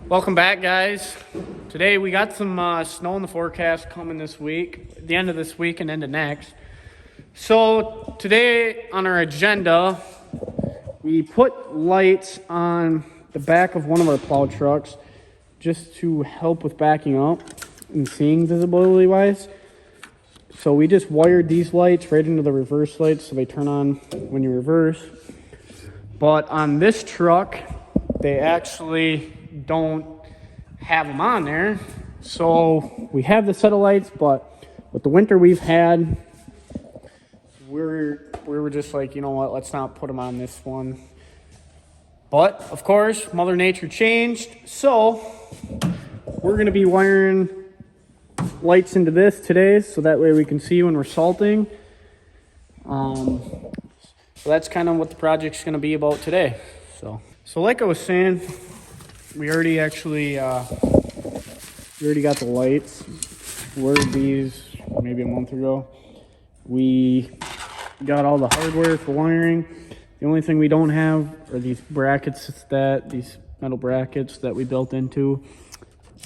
Welcome back, guys. Today we got some snow in the forecast coming this week, the end of this week and into next. So today on our agenda, we put lights on the back of one of our plow trucks just to help with backing up and seeing visibility wise. So we just wired these lights right into the reverse lights so they turn on when you reverse. But on this truck, they actually don't have them on there. So we have the set of lights, but with the winter we've had, we were just like, you know what, let's not put them on this one. But of course, Mother Nature changed, so we're gonna be wiring lights into this today, so that way we can see when we're salting. So that's kind of what the project's gonna be about today. So like I was saying, we already got the lights. We ordered these maybe a month ago. We got all the hardware for wiring. The only thing we don't have are these brackets, these metal brackets that we built into.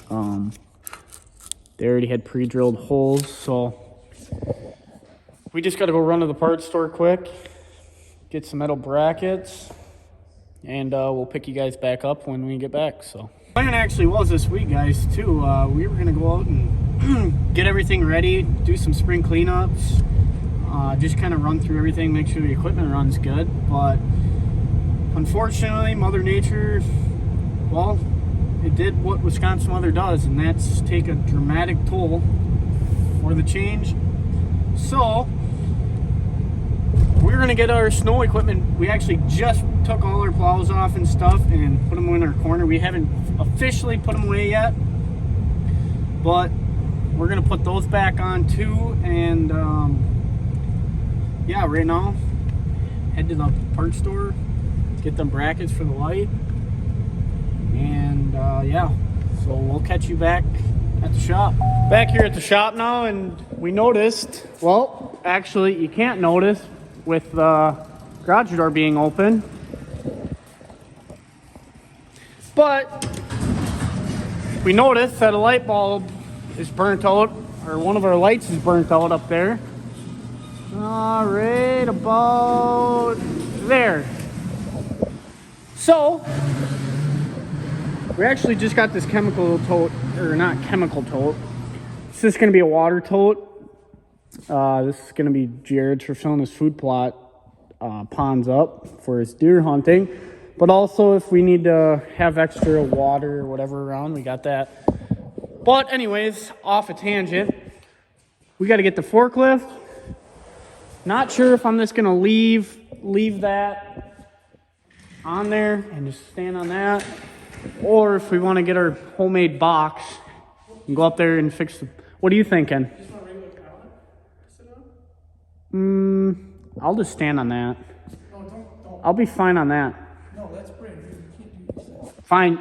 They already had pre-drilled holes, so we just got to go run to the parts store quick, get some metal brackets, and we'll pick you guys back up when we get back. So the plan actually was this week, guys, too. We were gonna go out and get everything ready, do some spring cleanups, just kind of run through everything, make sure the equipment runs good. But unfortunately, Mother Nature, well, it did what Wisconsin weather does, and that's take a dramatic toll for the change. So we're gonna get our snow equipment. We actually just took all our plows off and stuff and put them in our corner. We haven't officially put them away yet, but we're gonna put those back on too. And yeah, right now, head to the parts store, get them brackets for the light, and yeah, so we'll catch you back at the shop. Back here at the shop now, and we noticed, well, actually you can't notice with the garage door being open, but we noticed that a light bulb is burnt out, or one of our lights is burnt out up there. Right about there. So we actually just got this chemical tote, or not chemical tote. This is going to be a water tote. This is going to be Jared's for filling his food plot ponds up for his deer hunting. But also if we need to have extra water or whatever around, we got that. But anyways, off a tangent, we got to get the forklift. Not sure if I'm just going to leave that on there and just stand on that, or if we want to get our homemade box and go up there and fix the... What are you thinking? I'll just stand on that. No, don't. I'll be fine on that. No, that's brand new. You can't do this. Fine.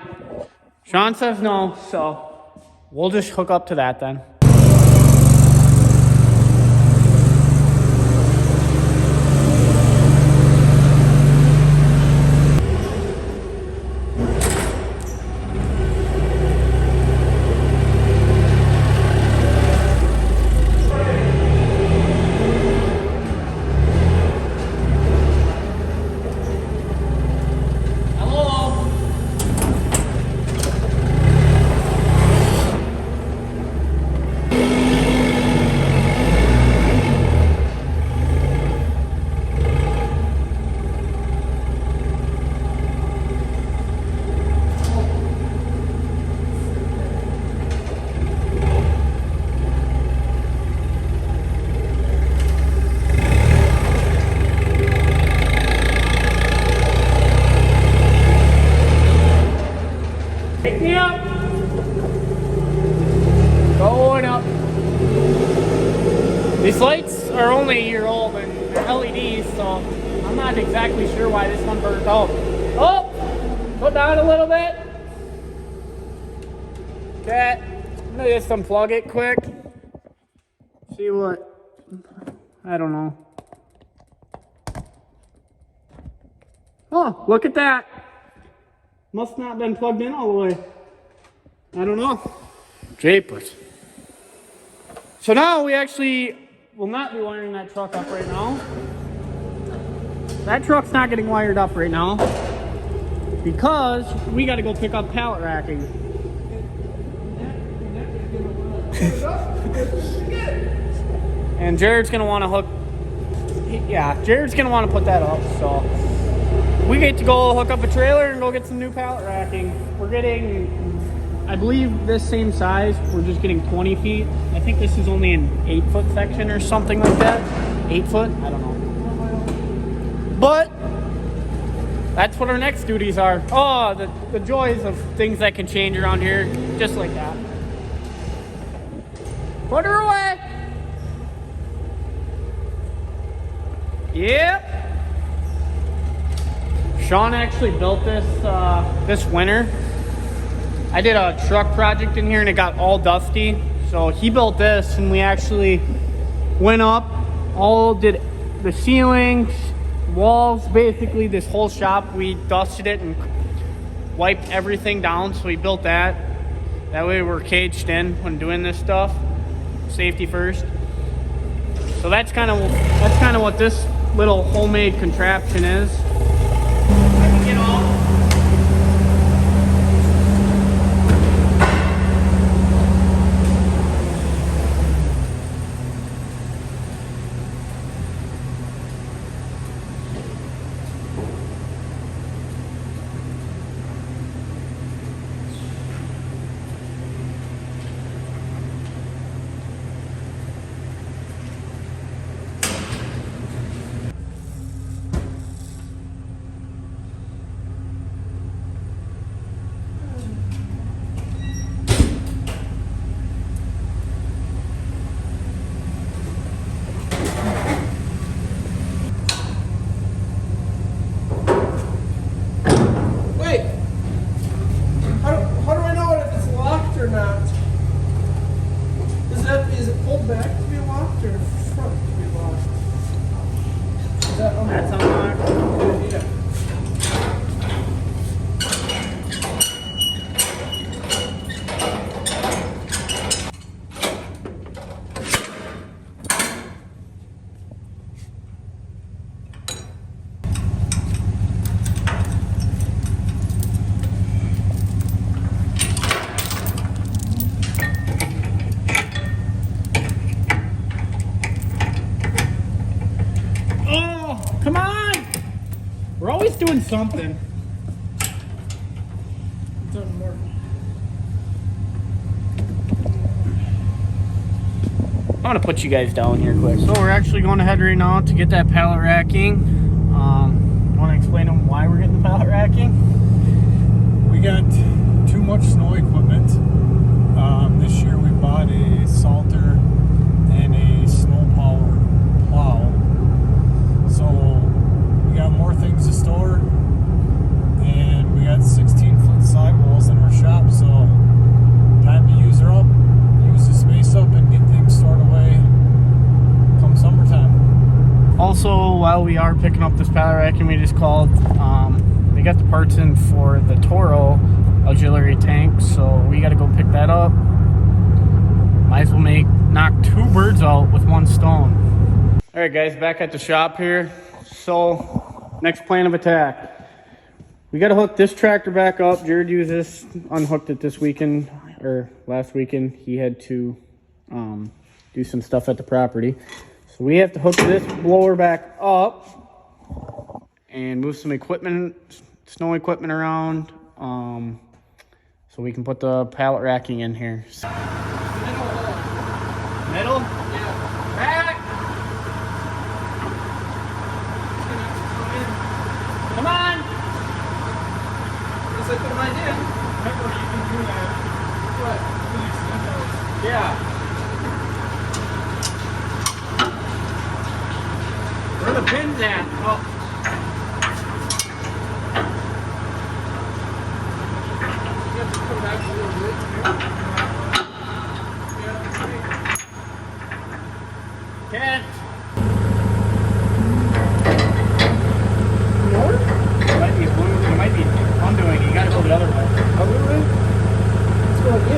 Sean says no, so we'll just hook up to that then. Pick me up. Going up. These lights are only a year old and they're LEDs, so I'm not exactly sure why this one burnt out. Oh, put down a little bit. Okay, I'm gonna just unplug it quick. See what, I don't know. Oh, look at that. Must not have been plugged in all the way. I don't know. Japers. So now we actually will not be wiring that truck up right now. That truck's not getting wired up right now because we got to go pick up pallet racking. And Jared's gonna want to hook. Yeah, Jared's gonna want to put that up. So we get to go hook up a trailer and go get some new pallet racking. We're getting, I believe, this same size. We're just getting 20 feet. I think this is only an 8-foot section or something like that. 8 foot? I don't know. But that's what our next duties are. Oh, the joys of things that can change around here, just like that. Put her away. Yep. Sean actually built this this winter. I did a truck project in here and it got all dusty. So he built this and we actually went up, all did the ceilings, walls, basically this whole shop. We dusted it and wiped everything down. So we built that. That way we're caged in when doing this stuff. Safety first. So that's kind of what this little homemade contraption is. I can get off. Wait! How do I know if it's locked or not? Is it pulled back to be locked or front to be locked? Is that That's unlocked. Yeah. Oh, come on! We're always doing something. It doesn't work. I'm gonna put you guys down here quick. So we're actually going ahead right now to get that pallet racking. Want to explain to them why we're getting the pallet racking? We got too much snow equipment. This year we bought a salter and a snow power plow. So we got more things to store and we got 16-foot sidewalls in our shop. So time to use her up, use the space up and get things stored away come summertime. Also, while we are picking up this pallet racking, we just called. They got the parts in for the Toro auxiliary tank, so we got to go pick that up. Might as well knock 2 birds out with 1 stone. All right, guys, back at the shop here. So, next plan of attack. We got to hook this tractor back up. Jared used this, unhooked it this weekend, or last weekend. He had to do some stuff at the property. So we have to hook this blower back up and move some equipment, snow equipment around, so we can put the pallet racking in here. Middle? Yeah. Back! Come on! That's like what I did. Remember, you can do that. What? You can extend those. Yeah. Where are the pins at? Oh. You have to come back a little bit. Can't. More? It might be undoing. You gotta go the other way. Other way? Let's go like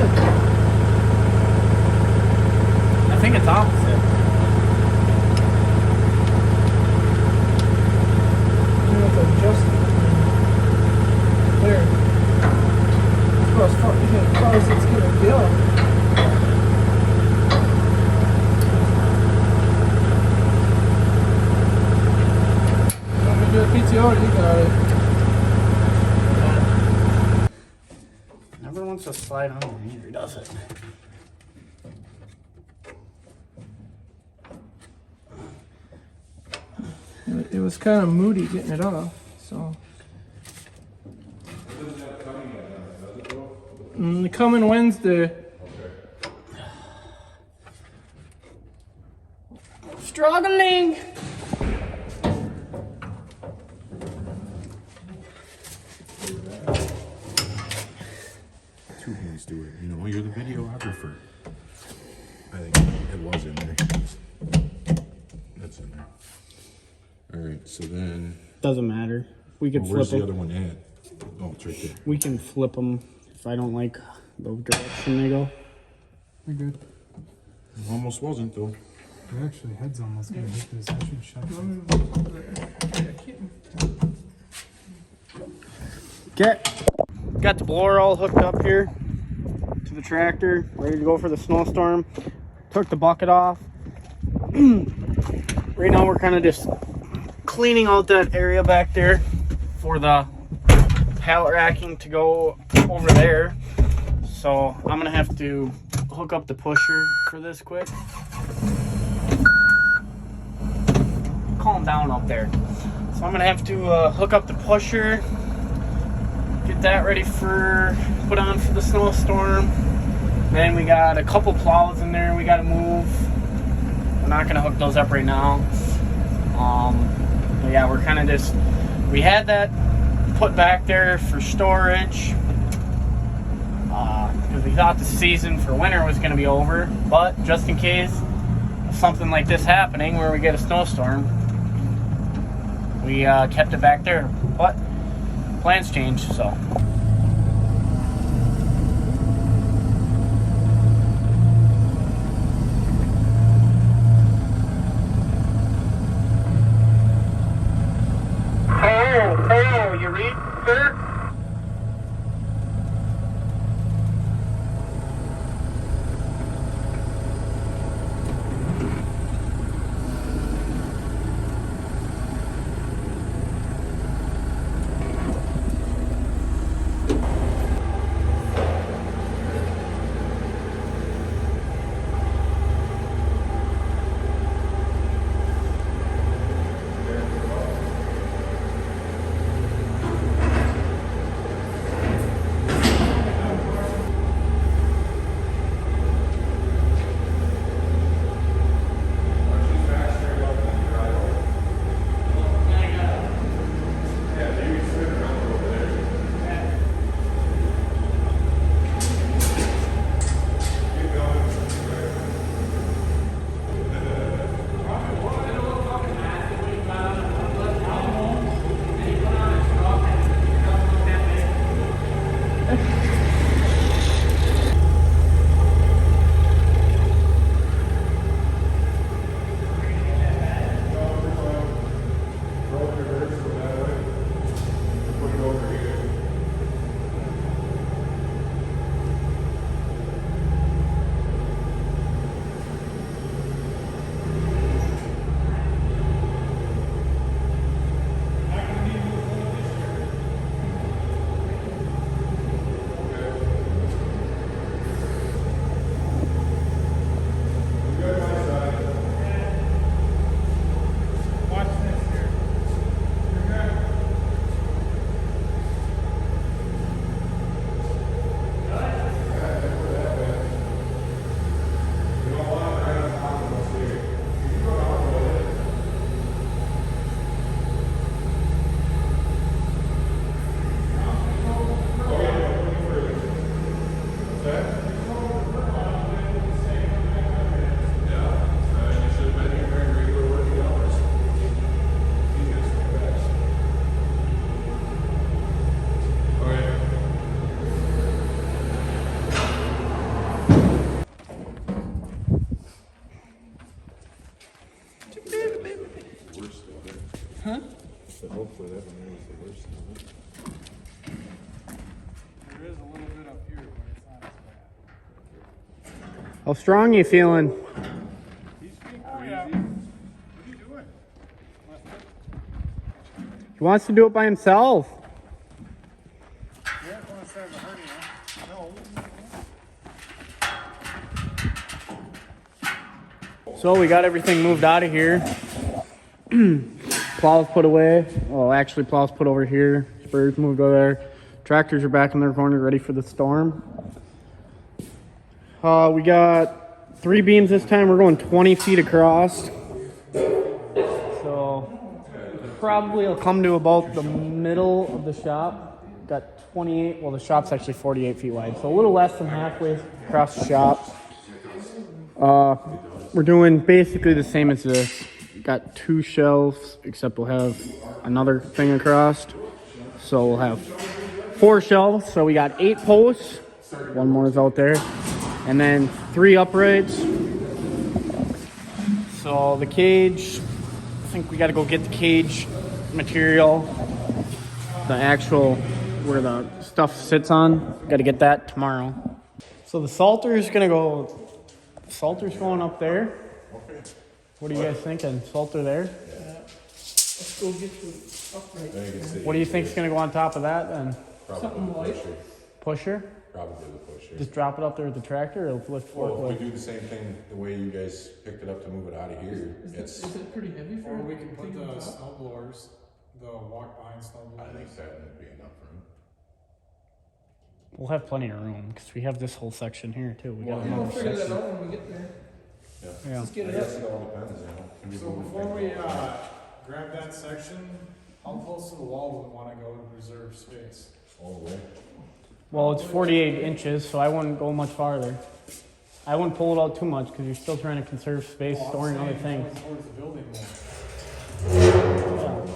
hours it's gonna build. Want me to do a PTO or you got it? Never wants to slide on here, does it? It was kind of moody getting it off, so. Coming Wednesday. Struggling. Two hands do it. You know, you're the videographer. I think it was in there. That's in there. All right, so then, Doesn't matter. We could where's flip the them. other one at? Oh, it's right there. We can flip them if I don't like the direction they go. We're good. Almost wasn't though. Your actually head's almost gonna hit this. I should shut it. Okay. Got the blower all hooked up here to the tractor, ready to go for the snowstorm. Took the bucket off. Right now we're kind of just cleaning out that area back there for the pallet racking to go over there. So I'm gonna have to hook up the pusher for this quick. Calm down up there. So I'm gonna have to hook up the pusher, get that ready for put on for the snowstorm. Then we got a couple plows in there we gotta move. We're not gonna hook those up right now. But yeah, we're kind of just, we had that put back there for storage because we thought the season for winter was gonna be over, but just in case of something like this happening where we get a snowstorm, we kept it back there. But plans change, so. Oh, you read, sir? Huh? So hopefully that one there was the worst. There is a little bit up here, but it's not as bad. How strong you feeling? He's being crazy. What are you doing? He wants to do it by himself. Yeah, wants to have a hernia. No. So we got everything moved out of here. Plows put away. Well, actually, plows put over here. Spurs moved over there. Tractors are back in their corner, ready for the storm. We got 3 beams this time. We're going 20 feet across. So probably it'll come to about the middle of the shop. Got 28. Well, the shop's actually 48 feet wide, so a little less than halfway across the shop. We're doing basically the same as this. Got 2 shelves, except we'll have another thing across. So we'll have 4 shelves. So we got 8 posts. 1 more is out there. And then 3 uprights. So the cage, I think we got to go get the cage material. The actual, where the stuff sits on. Got to get that tomorrow. So the salter's going to go, salter's going up there. What are you guys thinking? Salter there? Let's go get you upright. What do you think's going to go on top of that then? Something light. Pusher? Probably the pusher. Just drop it up there with the tractor or lift Well, if forklift? we do the same thing the way you guys picked it up to move it out of here, Is it pretty heavy for? Or we can put thing on the top? snow blowers, the walk behind snow I blowers. think that would be enough room. We'll have plenty of room because we have this whole section here too. We got Well, Yeah, we'll another figure that section. out when we get there. Yeah. Let's get I it guess up. it all depends, you know. Can we So move before things we around? grab that section, how close to the wall would we want to go to preserve space? All the way. Well, it's 48 inches, so I wouldn't go much farther. I wouldn't pull it out too much because you're still trying to conserve space, Well, I'm storing other saying things. going towards the building more. Yeah.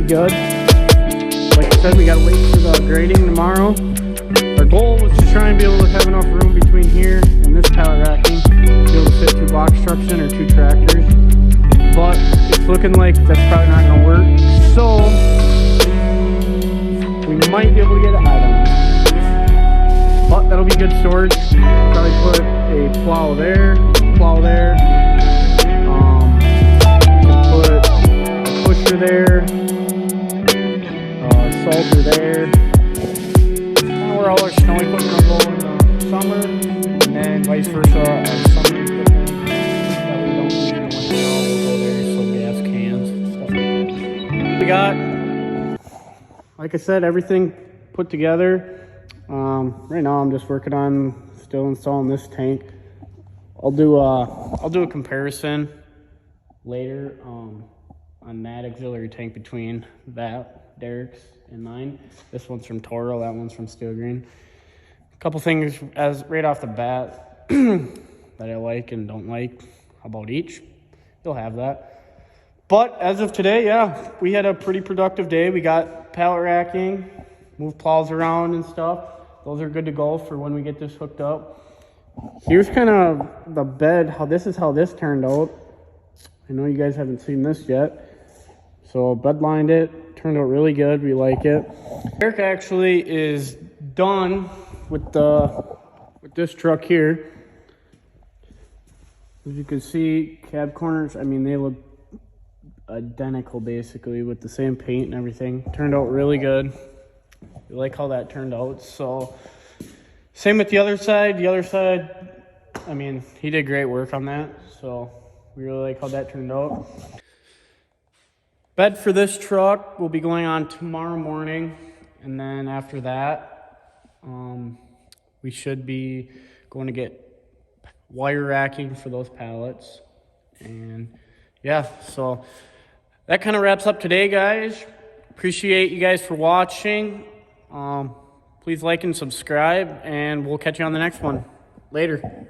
good. Like I said, we gotta wait for the grading tomorrow. Our goal was to try and be able to have enough room between here and this pallet racking to be able to fit 2 box trucks in or 2 tractors. But it's looking like that's probably not gonna work. So we might be able to get it, I don't know. But that'll be good storage. Probably put a plow there, put a pusher there, salter there. Kind of where all our snow equipment will go in the summer, and then vice versa, our summer equipment that we don't need in the winter will go there, so gas cans, stuff like that. We got, like I said, everything put together. Right now I'm just working on still installing this tank. I'll do a comparison later on that auxiliary tank between that Derek's and mine. This one's from Toro, that one's from Steel Green. A couple things as right off the bat that I like and don't like about each. You'll have that. But as of today, yeah, we had a pretty productive day. We got pallet racking, moved plows around and stuff. Those are good to go for when we get this hooked up. Here's kind of the bed, how this turned out. I know you guys haven't seen this yet. So bed lined it, turned out really good. We like it. Eric actually is done with this truck here. As you can see, cab corners, I mean, they look identical basically with the same paint and everything. Turned out really good. We like how that turned out. So same with the other side. The other side, I mean, he did great work on that. So we really like how that turned out. Bed for this truck will be going on tomorrow morning. And then after that, we should be going to get wire racking for those pallets. And yeah, so that kind of wraps up today, guys. Appreciate you guys for watching. Please like and subscribe, and we'll catch you on the next one. Later.